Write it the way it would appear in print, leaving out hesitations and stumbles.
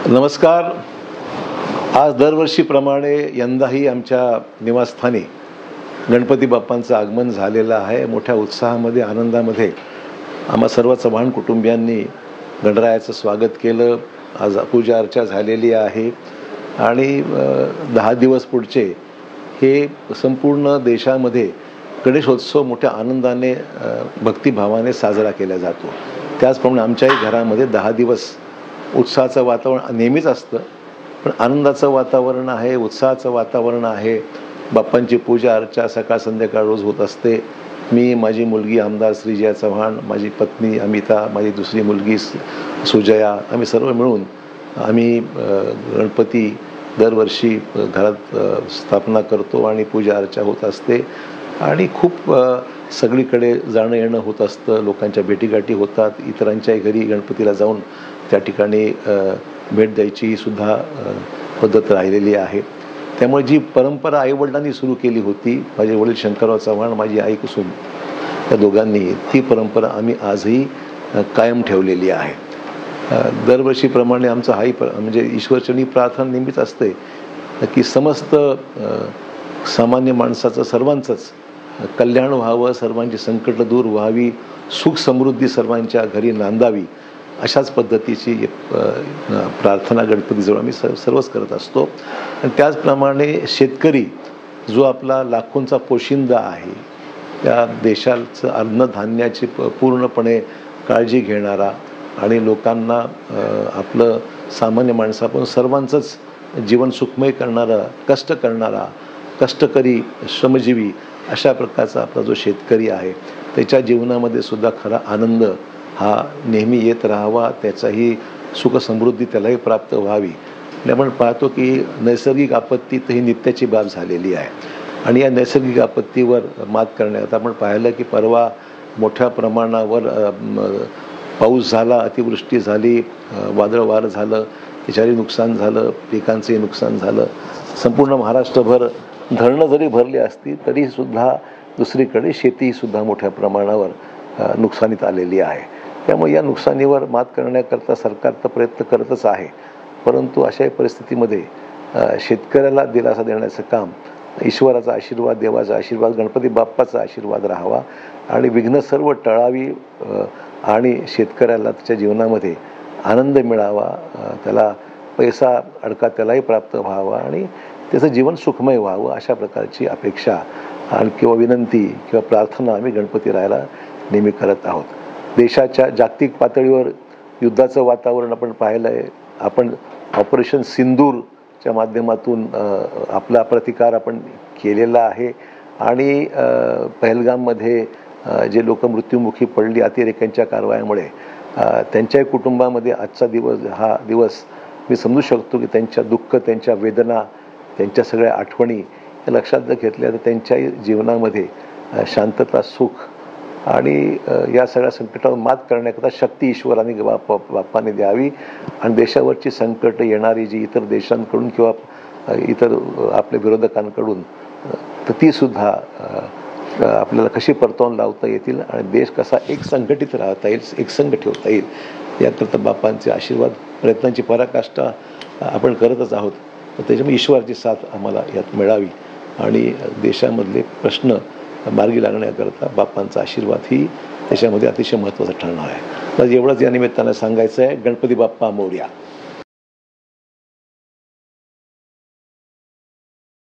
नमस्कार. आज दरवर्षीप्रमाणे यंदाही आमच्या निवासस्थानी गणपती बाप्पांचं आगमन झालेलं आहे. मोठ्या उत्साहामध्ये आनंदामध्ये आम्हा सर्व चव्हाण कुटुंबियांनी गणरायाचं स्वागत केलं. आज पूजा अर्चा झालेली आहे आणि 10 दिवस पुढचे हे संपूर्ण देशामध्ये गणेशोत्सव मोठ्या आनंदाने भक्तिभावाने साजरा केला जातो. त्याचप्रमाणे आमच्याही घरामध्ये 10 दिवस उत्साहाचं वातावरण नेहमीच असतं, पण आनंदाचं वातावरण आहे, उत्साहाचं वातावरण आहे. बाप्पांची पूजा अर्चा सकाळ संध्याकाळ रोज होत असते. मी, माझी मुलगी आमदार श्रीजया चव्हाण, माझी पत्नी अमिता, माझी दुसरी मुलगी सुजया, आम्ही सर्व मिळून आम्ही गणपती दरवर्षी घरात स्थापना करतो आणि पूजा अर्चा होत असते आणि खूप सगळीकडे जाणं येणं होत असतं. लोकांच्या भेटीगाठी होतात. इतरांच्याही घरी गणपतीला जाऊन त्या ठिकाणी भेट द्यायची सुद्धा पद्धत राहिलेली आहे. त्यामुळे जी परंपरा आईवडिलांनी सुरू केली होती, माझे वडील शंकरराव चव्हाण, माझी आई कुसुम, या दोघांनी ती परंपरा आम्ही आजही कायम ठेवलेली आहे. दरवर्षीप्रमाणे आमचं हाही म्हणजे ईश्वरचरणी प्रार्थना नेहमीच असते की समस्त सामान्य माणसाचं सर्वांचंच कल्याण व्हावं, सर्वांची संकट दूर व्हावी, सुख समृद्धी सर्वांच्या घरी नांदावी, अशाच पद्धतीची प्रार्थना गणपतीजवळ आम्ही सर्वच करत असतो. आणि त्याचप्रमाणे शेतकरी जो आपला लाखोंचा पोशिंदा आहे, त्या देशाचं अन्नधान्याची पूर्णपणे काळजी घेणारा आणि लोकांना आपलं सामान्य माणसापासून सर्वांचंच जीवन सुखमय करणारा, कष्ट करणारा, कष्टकरी, श्रमजीवी अशा प्रकारचा आपला जो शेतकरी आहे, त्याच्या जीवनामध्ये सुद्धा खरा आनंद हा नेहमी येत राहावा, त्याचाही सुखसमृद्धी त्यालाही प्राप्त व्हावी. आणि आपण पाहतो की नैसर्गिक आपत्ती ही नित्याची बाब झालेली आहे आणि या नैसर्गिक आपत्तीवर मात करण्यात आपण पाहिलं की परवा मोठ्या प्रमाणावर पाऊस झाला, अतिवृष्टी झाली, वादळ वार झालं, त्याच्याही नुकसान झालं, पिकांचंही नुकसान झालं. संपूर्ण महाराष्ट्रभर धरणं जरी भरली असती तरीसुद्धा दुसरीकडे शेतीसुद्धा मोठ्या प्रमाणावर नुकसानीत आलेली आहे. त्यामुळे या नुकसानीवर मात करण्याकरता सरकार तर प्रयत्न करतच आहे, परंतु अशा परिस्थितीमध्ये शेतकऱ्याला दिलासा देण्याचं काम, ईश्वराचा आशीर्वाद, देवाचा आशीर्वाद, गणपती बाप्पाचा आशीर्वाद राहावा आणि विघ्न सर्व टळावी आणि शेतकऱ्याला त्याच्या जीवनामध्ये आनंद मिळावा, त्याला पैसा अडका त्यालाही प्राप्त व्हावा आणि त्याचं जीवन सुखमय व्हावं, अशा प्रकारची अपेक्षा आणि किंवा विनंती किंवा प्रार्थना आम्ही गणपतीरायाला नेहमी करत आहोत. देशाच्या जागतिक पातळीवर युद्धाचं वातावरण आपण पाहिलं आहे. आपण ऑपरेशन सिंदूरच्या माध्यमातून आपला प्रतिकार आपण केलेला आहे आणि पहलगाममध्ये जे लोक मृत्युमुखी पडली अतिरेक्यांच्या कारवायामुळे, त्यांच्याही कुटुंबामध्ये आजचा हा दिवस मी समजू शकतो की त्यांच्या दुःख, त्यांच्या वेदना, त्यांच्या सगळ्या आठवणी हे लक्षात जर घेतल्या तर त्यांच्याही जीवनामध्ये शांतता, सुख आणि या सगळ्या संकटावर मात करण्याकरता शक्ती ईश्वराने बाप्पाने द्यावी आणि देशावरची संकट येणारी जी इतर देशांकडून किंवा इतर आपल्या विरोधकांकडून तर तीसुद्धा आपल्याला कशी परतवून लावता येतील आणि देश कसा एक संघटित राहता येईल, एकसंघ ठेवता येईल, याकरता बाप्पांचे आशीर्वाद, प्रयत्नांची पराकाष्ठा आपण करतच आहोत. त्याच्यामुळे ईश्वराची साथ आम्हाला यात मिळावी आणि देशामधले प्रश्न मार्गी लागण्याकरता बाप्पांचा आशीर्वाद ही त्याच्यामध्ये अतिशय महत्त्वाचा ठरणार आहे. तर एवढंच या निमित्तानं सांगायचं आहे. गणपती बाप्पा मोरया.